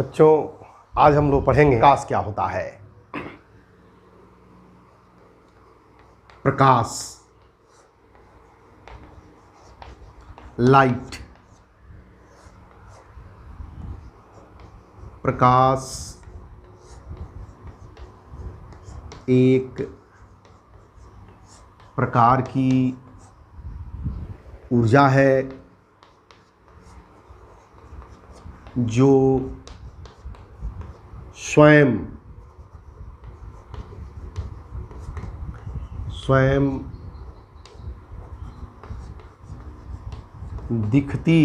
बच्चों, आज हम लोग पढ़ेंगे प्रकाश क्या होता है। प्रकाश, लाइट। प्रकाश एक प्रकार की ऊर्जा है जो स्वयं दिखती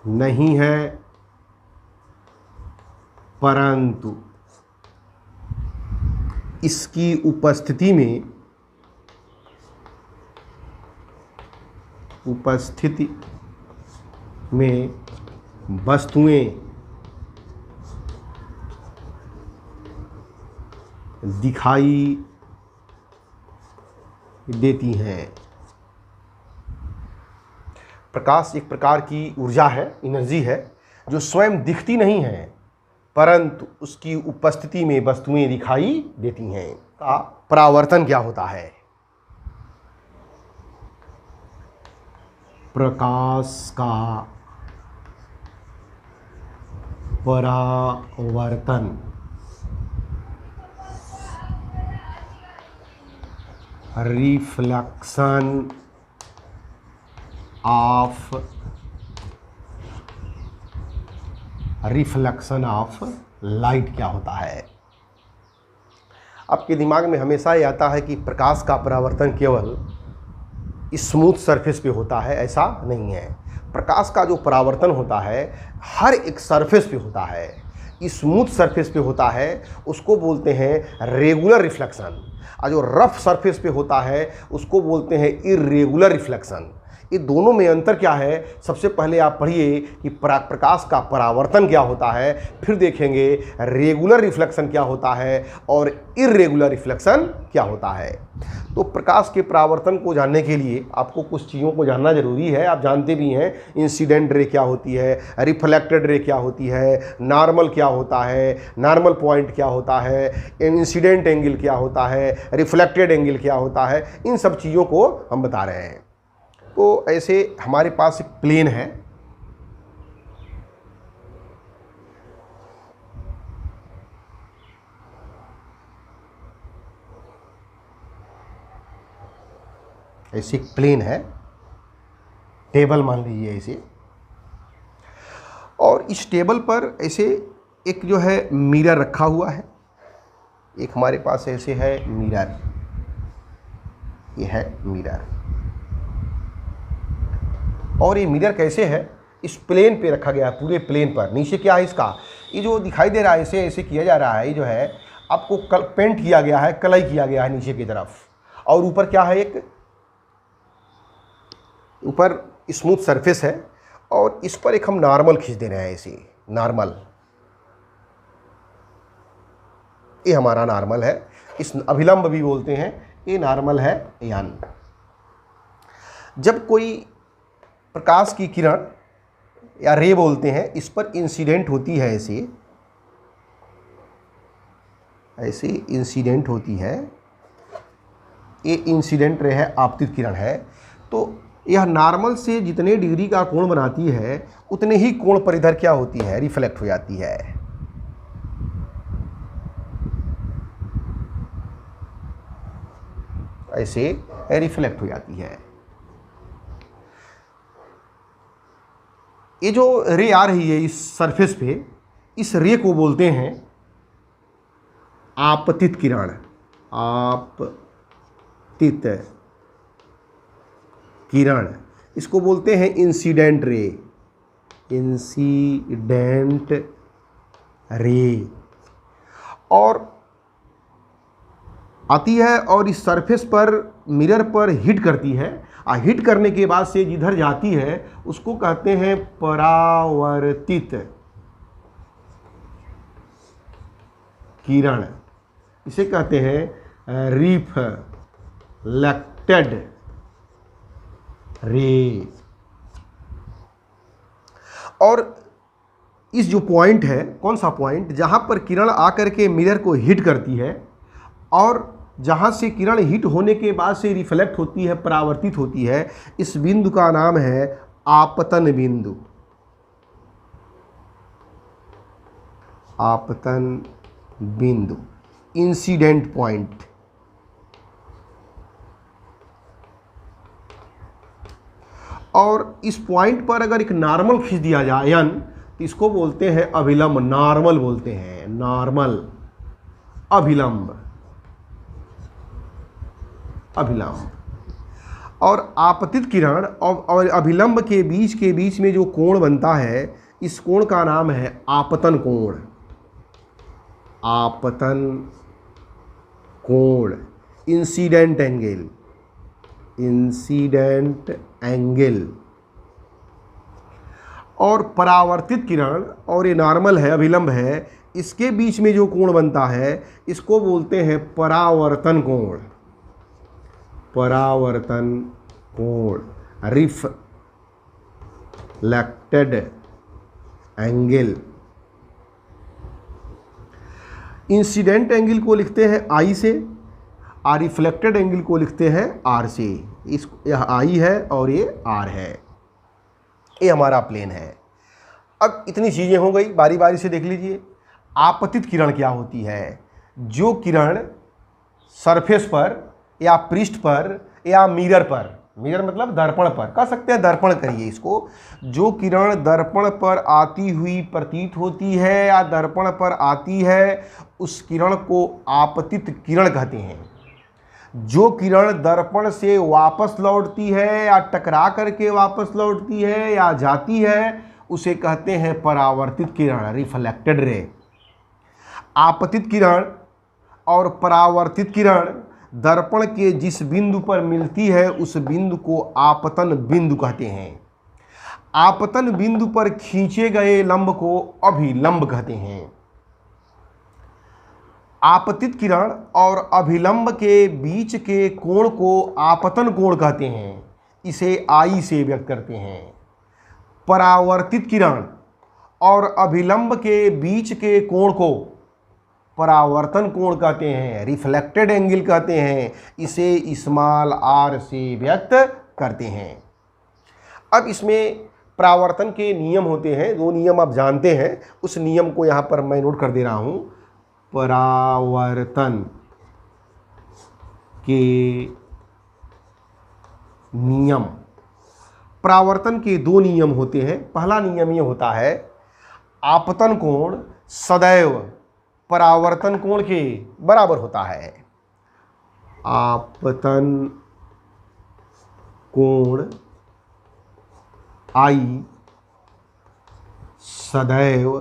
नहीं है, परंतु इसकी उपस्थिति में वस्तुएं दिखाई देती हैं। प्रकाश एक प्रकार की ऊर्जा है, एनर्जी है, जो स्वयं दिखती नहीं है, परंतु उसकी उपस्थिति में वस्तुएं दिखाई देती हैं। का परावर्तन क्या होता है? प्रकाश का परावर्तन रिफ्लेक्शन ऑफ लाइट क्या होता है? आपके दिमाग में हमेशा ये आता है कि प्रकाश का परावर्तन केवल स्मूथ सरफेस पे होता है। ऐसा नहीं है। प्रकाश का जो परावर्तन होता है हर एक सरफेस पे होता है। स्मूथ सरफेस पे होता है उसको बोलते हैं रेगुलर रिफ्लेक्शन, और जो रफ सरफेस पे होता है उसको बोलते हैं इर्रेगुलर रिफ्लेक्शन। ये दोनों में अंतर क्या है? सबसे पहले आप पढ़िए कि प्रकाश का परावर्तन क्या होता है, फिर देखेंगे रेगुलर रिफ्लेक्शन क्या होता है और इर्रेगुलर रिफ्लेक्शन क्या होता है। तो प्रकाश के परावर्तन को जानने के लिए आपको कुछ चीज़ों को जानना जरूरी है। आप जानते भी हैं इंसिडेंट रे क्या होती है, रिफ्लेक्टेड रे क्या होती है, नॉर्मल क्या होता है, नॉर्मल पॉइंट क्या होता है, इंसिडेंट एंगल क्या होता है, रिफ्लेक्टेड एंगल क्या होता है। इन सब चीज़ों को हम बता रहे हैं। तो ऐसे हमारे पास एक प्लेन है, ऐसे एक प्लेन है, टेबल मान लीजिए ऐसे, और इस टेबल पर ऐसे एक जो है मिरर रखा हुआ है। एक हमारे पास ऐसे है मिरर, ये है मिरर। और ये मिरर कैसे है? इस प्लेन पे रखा गया है, पूरे प्लेन पर। नीचे क्या है इसका? ये जो दिखाई दे रहा है ऐसे ऐसे किया जा रहा है, ये जो है आपको पेंट किया गया है, कलई किया गया है नीचे की तरफ। और ऊपर क्या है? एक ऊपर स्मूथ सरफेस है और इस पर एक हम नॉर्मल खींच दे रहे हैं, ऐसे नॉर्मल। ये हमारा नॉर्मल है, इस अभिलंब भी बोलते हैं, ये नॉर्मल है यान। जब कोई प्रकाश की किरण या रे बोलते हैं, इस पर इंसिडेंट होती है, ऐसे इंसिडेंट होती है, ये इंसिडेंट रे है, आपतित किरण है। तो यह नॉर्मल से जितने डिग्री का कोण बनाती है उतने ही कोण पर इधर क्या होती है? रिफ्लेक्ट हो जाती है। ऐसे रिफ्लेक्ट हो जाती है। ये जो रे आ रही है इस सरफेस पे, इस रे को बोलते हैं आपतित किरण। आपतित किरण, इसको बोलते हैं इंसिडेंट रे। इंसिडेंट रे और आती है और इस सरफेस पर मिरर पर हिट करती है, और हिट करने के बाद से जिधर जाती है उसको कहते हैं परावर्तित किरण। इसे कहते हैं रिफ्लेक्टेड रे। और इस जो पॉइंट है, कौन सा पॉइंट, जहाँ पर किरण आकर के मिरर को हिट करती है और जहाँ से किरण हिट होने के बाद से रिफ्लेक्ट होती है, परावर्तित होती है, इस बिंदु का नाम है आपतन बिंदु। आपतन बिंदु, इंसिडेंट पॉइंट। और इस पॉइंट पर अगर एक नॉर्मल खींच दिया जाए यन, तो इसको बोलते हैं अभिलंब, नॉर्मल बोलते हैं, नॉर्मल, अभिलंब, अभिलंब। और आपतित किरण और अभिलंब के बीच में जो कोण बनता है, इस कोण का नाम है आपतन कोण, आपतन कोण, इंसिडेंट एंगल, इंसिडेंट एंगल। और परावर्तित किरण, और ये नॉर्मल है, अभिलंब है, इसके बीच में जो कोण बनता है इसको बोलते हैं परावर्तन कोण, परावर्तन कोण, रिफ्लेक्टेड एंगल। इंसिडेंट एंगल को लिखते हैं आई से और रिफ्लेक्टेड एंगल को लिखते हैं आर से। इस यह आई है और ये आर है, ये हमारा प्लेन है। अब इतनी चीज़ें हो गई, बारी बारी से देख लीजिए। आपतित किरण क्या होती है? जो किरण सरफेस पर या पृष्ठ पर या मिरर पर, मिरर मतलब दर्पण पर, कह सकते हैं दर्पण करिए इसको, जो किरण दर्पण पर आती हुई प्रतीत होती है या दर्पण पर आती है, उस किरण को आपतित किरण कहते हैं। जो किरण दर्पण से वापस लौटती है या टकरा करके वापस लौटती है या जाती है, उसे कहते हैं परावर्तित किरण, रिफ्लेक्टेड रे। आपतित किरण और परावर्तित किरण दर्पण के जिस बिंदु पर मिलती है उस बिंदु को आपतन बिंदु कहते हैं। आपतन बिंदु पर खींचे गए लंब को अभिलंब कहते हैं। आपतित किरण और अभिलंब के बीच के कोण को आपतन कोण कहते हैं, इसे आई से व्यक्त करते हैं। परावर्तित किरण और अभिलंब के बीच के कोण को परावर्तन कोण कहते हैं, रिफ्लेक्टेड एंगल कहते हैं, इसे स्मॉल आर से व्यक्त करते हैं। अब इसमें परावर्तन के नियम होते हैं, दो नियम आप जानते हैं, उस नियम को यहाँ पर मैं नोट कर दे रहा हूँ। परावर्तन के नियम, परावर्तन के दो नियम होते हैं। पहला नियम ये होता है, आपतन कोण सदैव परावर्तन कोण के बराबर होता है। आपतन कोण आई सदैव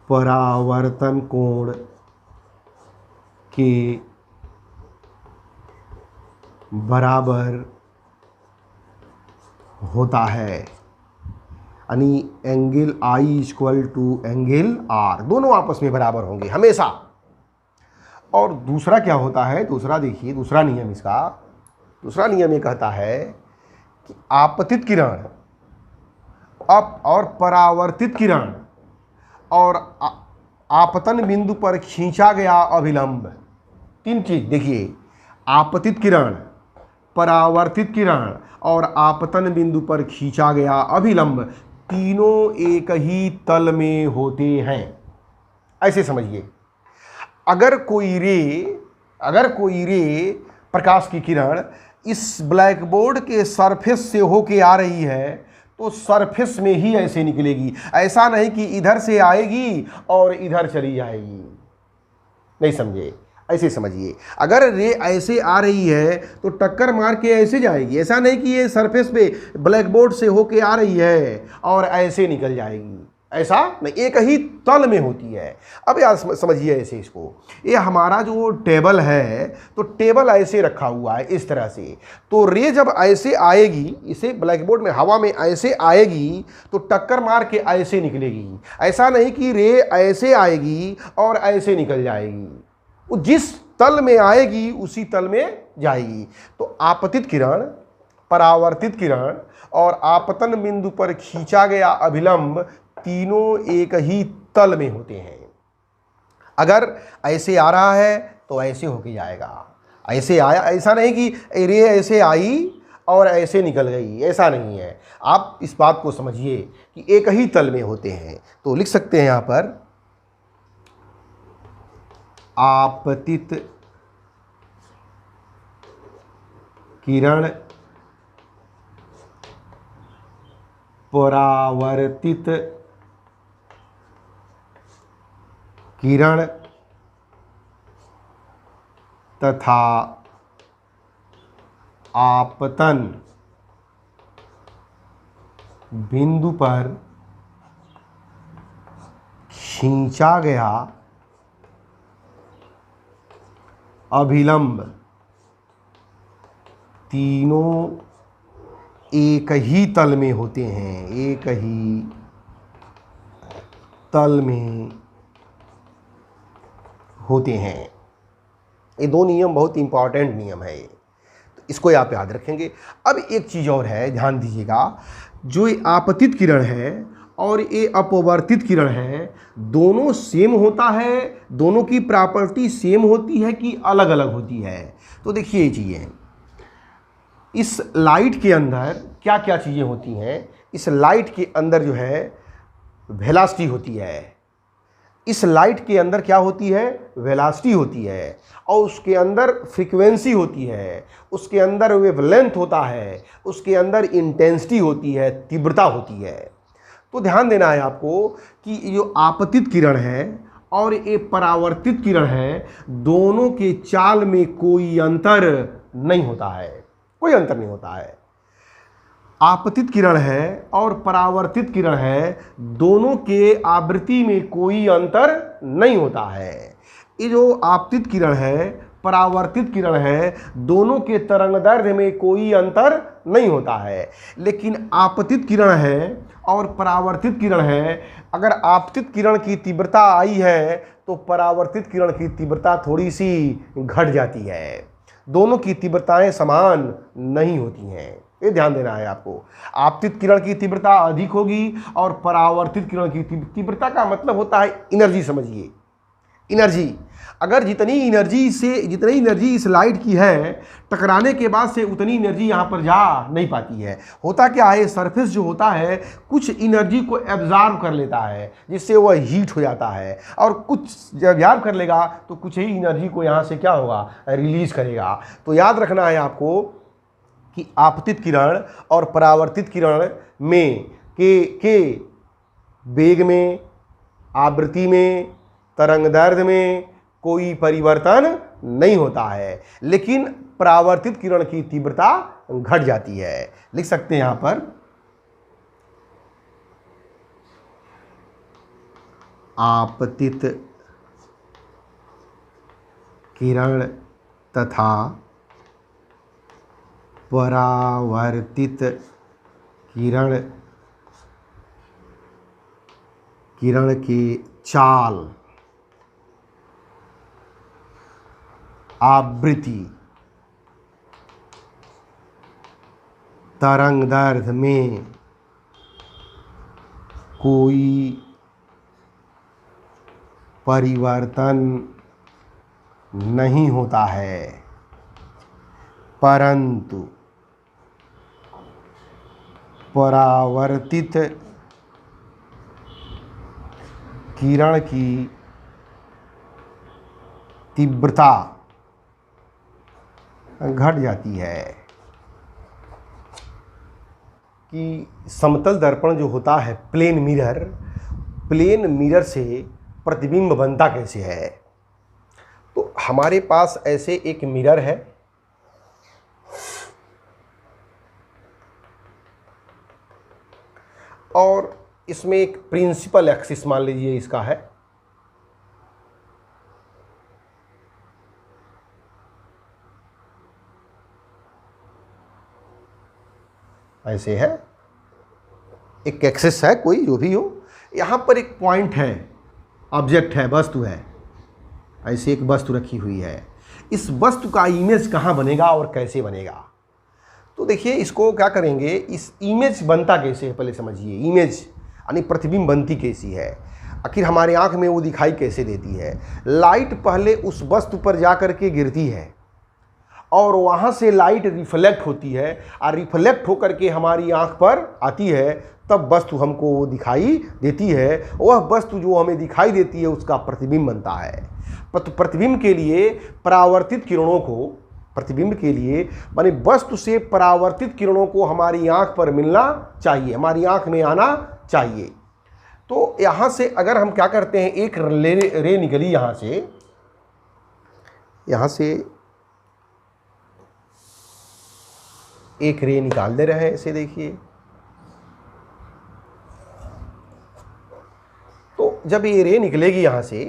परावर्तन कोण के बराबर होता है, यानी angle i equal to angle r, दोनों आपस में बराबर होंगे हमेशा। और दूसरा क्या होता है, दूसरा देखिए, दूसरा नियम इसका, दूसरा नियम ये कहता है कि आपतित किरण और परावर्तित किरण और आपतन बिंदु पर खींचा गया अभिलंब, तीन चीज देखिए, आपतित किरण, परावर्तित किरण और आपतन बिंदु पर खींचा गया अभिलंब, तीनों एक ही तल में होते हैं। ऐसे समझिए, अगर कोई रे प्रकाश की किरण इस ब्लैक बोर्ड के सरफेस से होके आ रही है तो सरफेस में ही ऐसे निकलेगी, ऐसा नहीं कि इधर से आएगी और इधर चली जाएगी। नहीं समझे? ऐसे समझिए, अगर रे ऐसे आ रही है तो टक्कर मार के ऐसे जाएगी, ऐसा नहीं कि ये सरफेस पे ब्लैक बोर्ड से होके आ रही है और ऐसे निकल जाएगी, ऐसा नहीं, एक ही तल में होती है। अब यार समझिए ऐसे इसको, ये हमारा जो टेबल है तो टेबल ऐसे रखा हुआ है इस तरह से, तो रे जब ऐसे आएगी, इसे ब्लैक बोर्ड में हवा में ऐसे आएगी तो टक्कर मार के ऐसे निकलेगी, ऐसा नहीं कि रे ऐसे आएगी और ऐसे निकल जाएगी, वो जिस तल में आएगी उसी तल में जाएगी। तो आपतित किरण परावर्तित किरण और आपतन बिंदु पर खींचा गया अभिलंब तीनों एक ही तल में होते हैं। अगर ऐसे आ रहा है तो ऐसे होके जाएगा, ऐसे आया, ऐसा नहीं कि रे ऐसे आई और ऐसे निकल गई, ऐसा नहीं है। आप इस बात को समझिए कि एक ही तल में होते हैं। तो लिख सकते हैं यहाँ पर आपतित किरण परावर्तित किरण तथा आपतन बिंदु पर खींचा गया अभिलंब तीनों एक ही तल में होते हैं, एक ही तल में होते हैं। ये दो नियम बहुत इंपॉर्टेंट नियम है, ये तो इसको आप याद रखेंगे। अब एक चीज़ और है, ध्यान दीजिएगा, जो ये आपतित किरण है और ये अपवर्तित किरण है, दोनों सेम होता है, दोनों की प्रॉपर्टी सेम होती है कि अलग अलग होती है? तो देखिए ये चीज़ें, इस लाइट के अंदर क्या क्या चीज़ें होती हैं। इस लाइट के अंदर जो है वेलोसिटी होती है, इस लाइट के अंदर क्या होती है, वेलोसिटी होती है, और उसके अंदर फ्रीक्वेंसी होती है, उसके अंदर वेवलेंथ होता है, उसके अंदर इंटेंसिटी होती है, तीव्रता होती है। तो ध्यान देना है आपको कि जो आपतित किरण है और ये परावर्तित किरण है, दोनों के चाल में कोई अंतर नहीं होता है, कोई अंतर नहीं होता है। आपतित किरण है और परावर्तित किरण है, दोनों के आवृत्ति में कोई अंतर नहीं होता है। ये जो आपतित किरण है, परावर्तित किरण है, दोनों के तरंगदैर्घ्य में कोई अंतर नहीं होता है। लेकिन आपतित किरण है और परावर्तित किरण है, अगर आपतित किरण की तीव्रता आई है तो परावर्तित किरण की तीव्रता थोड़ी सी घट जाती है। दोनों की तीव्रताएं समान नहीं होती हैं, ये ध्यान देना है आपको। आपतित किरण की तीव्रता अधिक होगी और परावर्तित किरण की तीव्रता का मतलब होता है एनर्जी, समझिए एनर्जी। अगर जितनी एनर्जी इस लाइट की है, टकराने के बाद से उतनी एनर्जी यहाँ पर जा नहीं पाती है। होता क्या है, सरफेस जो होता है कुछ एनर्जी को एब्जॉर्ब कर लेता है, जिससे वह हीट हो जाता है, और कुछ जब एब्जॉर्ब कर लेगा तो कुछ ही एनर्जी को यहाँ से क्या होगा, रिलीज करेगा। तो याद रखना है आपको कि आपतित किरण और परावर्तित किरण में के वेग में, आवृत्ति में, तरंगदैर्घ्य में कोई परिवर्तन नहीं होता है, लेकिन परावर्तित किरण की तीव्रता घट जाती है। लिख सकते हैं यहां पर आपतित किरण तथा परावर्तित किरण की चाल, आवृत्ति, तरंगदैर्घ्य में कोई परिवर्तन नहीं होता है, परंतु परावर्तित किरण की तीव्रता घट जाती है। कि समतल दर्पण जो होता है, प्लेन मिरर से प्रतिबिंब बनता कैसे है? तो हमारे पास ऐसे एक मिरर है, और इसमें एक प्रिंसिपल एक्सिस मान लीजिए इसका है, ऐसे है, एक एक्सिस है, कोई जो भी हो, यहाँ पर एक पॉइंट है, ऑब्जेक्ट है, वस्तु है, ऐसे एक वस्तु रखी हुई है। इस वस्तु का इमेज कहाँ बनेगा और कैसे बनेगा? तो देखिए इसको क्या करेंगे, इस इमेज बनता कैसे है पहले समझिए। इमेज यानी प्रतिबिंब बनती कैसी है, आखिर हमारे आँख में वो दिखाई कैसे देती है। लाइट पहले उस वस्तु पर जा कर के गिरती है और वहाँ से लाइट रिफ्लेक्ट होती है और रिफ्लेक्ट होकर के हमारी आँख पर आती है, तब वस्तु हमको वो दिखाई देती है। वह वस्तु जो हमें दिखाई देती है उसका प्रतिबिंब बनता है। प्रतिबिंब के लिए परावर्तित किरणों को, प्रतिबिंब के लिए माने वस्तु से परावर्तित किरणों को हमारी आँख पर मिलना चाहिए, हमारी आँख में आना चाहिए। तो यहाँ से अगर हम क्या करते हैं, एक रे निकली यहाँ से एक रे निकाल दे रहे हैं ऐसे देखिए। तो जब ये रे निकलेगी यहाँ से,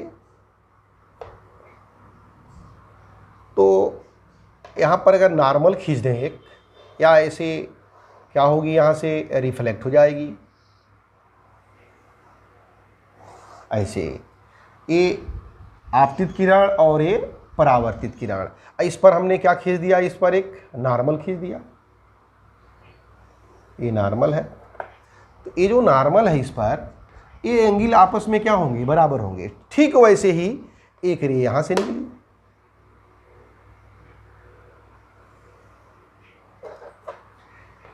तो यहाँ पर अगर नॉर्मल खींच दें एक, या ऐसे क्या होगी, यहाँ से रिफ्लेक्ट हो जाएगी ऐसे। ये आपतित किरण और ये परावर्तित किरण। इस पर हमने क्या खींच दिया, इस पर एक नॉर्मल खींच दिया, ये नॉर्मल है। तो ये जो नॉर्मल है इस पर ये एंगल आपस में क्या होंगे, बराबर होंगे। ठीक वैसे ही एक रे यहाँ से निकली,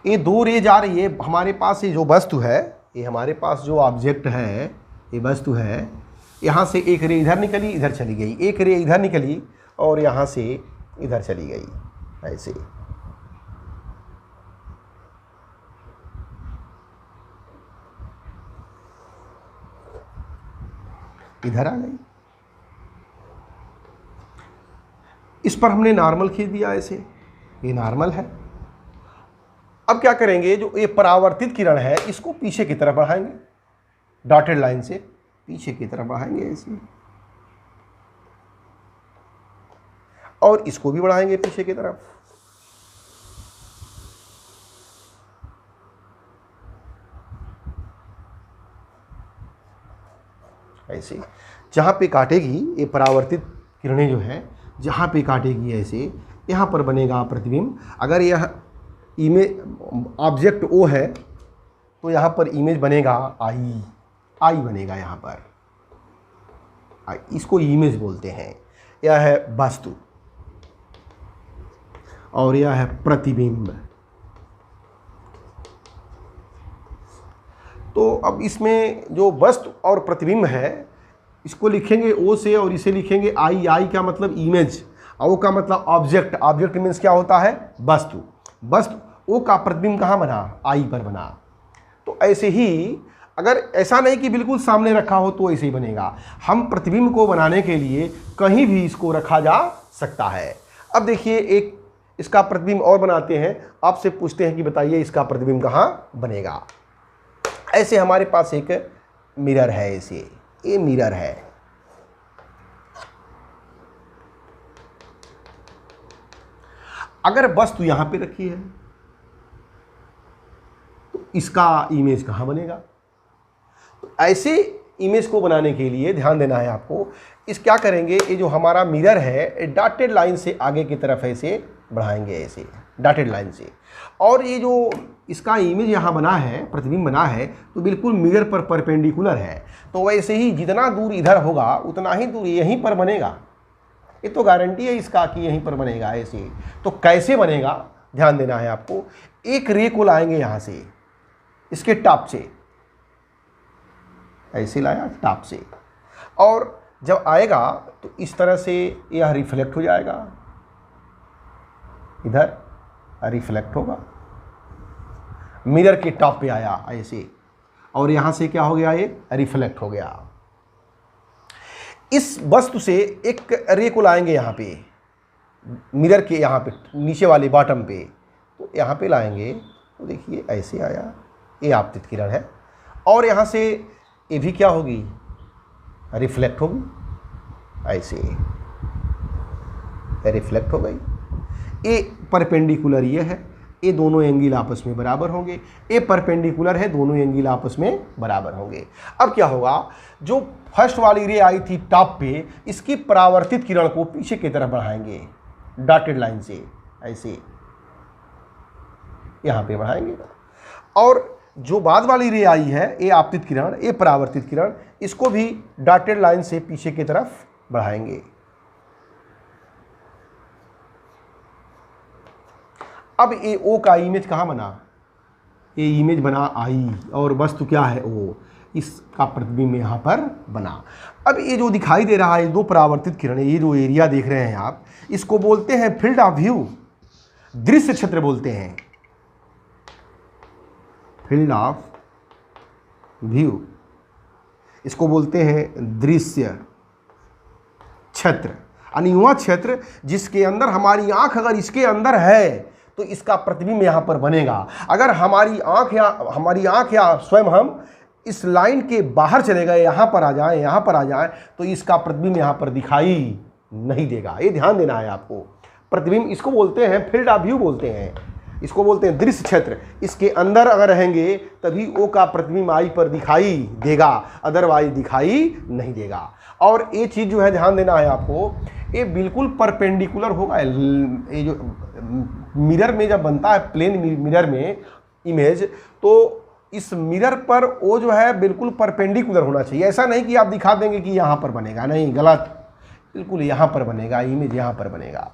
ये दो रे जा रही है हमारे पास। ये जो वस्तु है, ये हमारे पास जो ऑब्जेक्ट है, ये वस्तु है, यहाँ से एक रे इधर निकली, इधर चली गई, एक रे इधर निकली और यहाँ से इधर चली गई ऐसे। इधर आ गई, इस पर हमने नॉर्मल खींच दिया ऐसे, ये नॉर्मल है। अब क्या करेंगे, जो ये परावर्तित किरण है इसको पीछे की तरफ बढ़ाएंगे, डॉटेड लाइन से पीछे की तरफ बढ़ाएंगे ऐसे, और इसको भी बढ़ाएंगे पीछे की तरफ ऐसे। जहाँ पे काटेगी ये परावर्तित किरणें जो है, जहाँ पे काटेगी ऐसे, यहाँ पर बनेगा प्रतिबिंब। अगर यह इमेज ऑब्जेक्ट ओ है तो यहाँ पर इमेज बनेगा आई बनेगा यहाँ पर, इसको इमेज बोलते हैं। यह है वस्तु और यह है प्रतिबिंब। तो अब इसमें जो वस्तु और प्रतिबिंब है इसको लिखेंगे ओ से और इसे लिखेंगे आई का मतलब इमेज, और ओ का मतलब ऑब्जेक्ट। ऑब्जेक्ट मीन्स क्या होता है, वस्तु। ओ का प्रतिबिंब कहाँ बना, आई पर बना। तो ऐसे ही अगर ऐसा नहीं कि बिल्कुल सामने रखा हो तो ऐसे ही बनेगा। हम प्रतिबिंब को बनाने के लिए कहीं भी इसको रखा जा सकता है। अब देखिए एक इसका प्रतिबिंब और बनाते हैं, आपसे पूछते हैं कि बताइए इसका प्रतिबिंब कहाँ बनेगा। ऐसे हमारे पास एक मिरर है, ऐसे ये मिरर है। अगर वस्तु यहां पे रखी है तो इसका इमेज कहां बनेगा। तो ऐसे इमेज को बनाने के लिए ध्यान देना है आपको। इस क्या करेंगे, ये जो हमारा मिरर है डॉटेड लाइन से आगे की तरफ ऐसे बढ़ाएंगे, ऐसे डॉटेड लाइन से। और ये जो इसका इमेज यहाँ बना है, प्रतिबिंब बना है, तो बिल्कुल मिरर पर परपेंडिकुलर है। तो वैसे ही जितना दूर इधर होगा उतना ही दूर यहीं पर बनेगा। ये तो गारंटी है इसका कि यहीं पर बनेगा ऐसे। तो कैसे बनेगा ध्यान देना है आपको। एक रे को लाएंगे यहाँ से, इसके टॉप से ऐसे लाया टॉप से, और जब आएगा तो इस तरह से यह रिफ्लेक्ट हो जाएगा, इधर रिफ्लेक्ट होगा, मिरर के टॉप पे आया ऐसे, और यहाँ से क्या हो गया, ये रिफ्लेक्ट हो गया। इस वस्तु से एक रे को लाएंगे यहाँ पे, मिरर के यहाँ पे नीचे वाले बॉटम पे, तो यहाँ पे लाएंगे तो देखिए ऐसे आया, ये आपतित किरण है। और यहाँ से ये भी क्या होगी, रिफ्लेक्ट होगी, ऐसे रिफ्लेक्ट हो गई। ये परपेंडिकुलर ये है, ये दोनों एंगल आपस में बराबर होंगे। ये परपेंडिकुलर है, दोनों एंगल आपस में बराबर होंगे। अब क्या होगा, जो फर्स्ट वाली रे आई थी टॉप पे, इसकी परावर्तित किरण को पीछे की तरफ बढ़ाएंगे डॉटेड लाइन से ऐसे, यहाँ पे बढ़ाएंगे। और जो बाद वाली रे आई है, ये आपतित किरण, ये परावर्तित किरण, इसको भी डॉटेड लाइन से पीछे की तरफ बढ़ाएंगे। अब ये ओ का इमेज कहाँ बना, ये इमेज बना आई, और वस्तु क्या है ओ, इसका प्रतिबिंब यहाँ पर बना। अब ये जो दिखाई दे रहा है दो परावर्तित किरण, ये जो एरिया देख रहे हैं आप, इसको बोलते हैं फील्ड ऑफ व्यू, दृश्य क्षेत्र बोलते हैं, फील्ड ऑफ व्यू, इसको बोलते हैं दृश्य क्षेत्र। यानी वह क्षेत्र जिसके अंदर हमारी आंख अगर इसके अंदर है तो इसका प्रतिबिंब यहाँ पर बनेगा। अगर हमारी आंख या स्वयं हम इस लाइन के बाहर चले गए, यहाँ पर आ जाएं, तो इसका प्रतिबिंब यहाँ पर दिखाई नहीं देगा। ये ध्यान देना है आपको। प्रतिबिंब इसको बोलते हैं फील्ड ऑफ व्यू बोलते हैं, इसको बोलते हैं दृश्य क्षेत्र। इसके अंदर अगर रहेंगे तभी ओ का प्रतिबिंब आई पर दिखाई देगा, अदरवाइज दिखाई नहीं देगा। और ये चीज़ जो है ध्यान देना है आपको, ये बिल्कुल परपेंडिकुलर होगा। ये जो मिरर में जब बनता है, प्लेन मिरर में इमेज, तो इस मिरर पर वो जो है बिल्कुल परपेंडिकुलर होना चाहिए। ऐसा नहीं कि आप दिखा देंगे कि यहाँ पर बनेगा, नहीं, गलत, बिल्कुल यहाँ पर बनेगा, इमेज यहाँ पर बनेगा।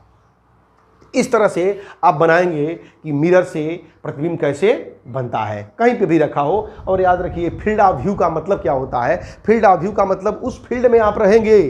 इस तरह से आप बनाएंगे कि मिरर से प्रतिबिंब कैसे बनता है, कहीं पे भी रखा हो। और याद रखिए फील्ड ऑफ व्यू का मतलब क्या होता है। फील्ड ऑफ व्यू का मतलब उस फील्ड में आप रहेंगे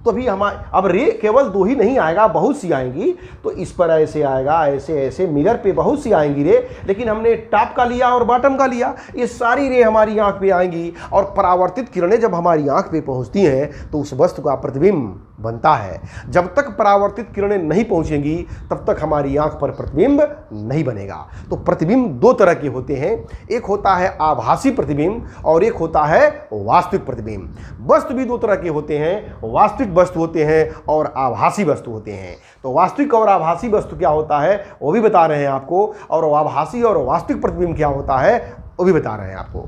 तो भी अब रे केवल दो ही नहीं आएगा, बहुत सी आएंगी। तो इस पर ऐसे आएगा, ऐसे ऐसे मिरर पे बहुत सी आएंगी रे, लेकिन हमने टॉप का लिया और बॉटम का लिया। ये सारी रे हमारी आंख पे आएंगी और परावर्तित किरणें जब हमारी आंख पे पहुंचती हैं तो उस वस्तु का प्रतिबिंब बनता है। जब तक परावर्तित किरणें नहीं पहुंचेंगी तब तक हमारी आंख पर प्रतिबिंब नहीं बनेगा। तो प्रतिबिंब दो तरह के होते हैं, एक होता है आभासी प्रतिबिंब और एक होता है वास्तविक प्रतिबिंब। वस्तु भी दो तरह के होते हैं, वास्तविक वस्तु होते हैं और आभासी वस्तु होते हैं। तो वास्तविक और आभासी वस्तु क्या होता है वो भी बता रहे हैं आपको, और आभासी और वास्तविक प्रतिबिंब क्या होता है वो भी बता रहे हैं आपको।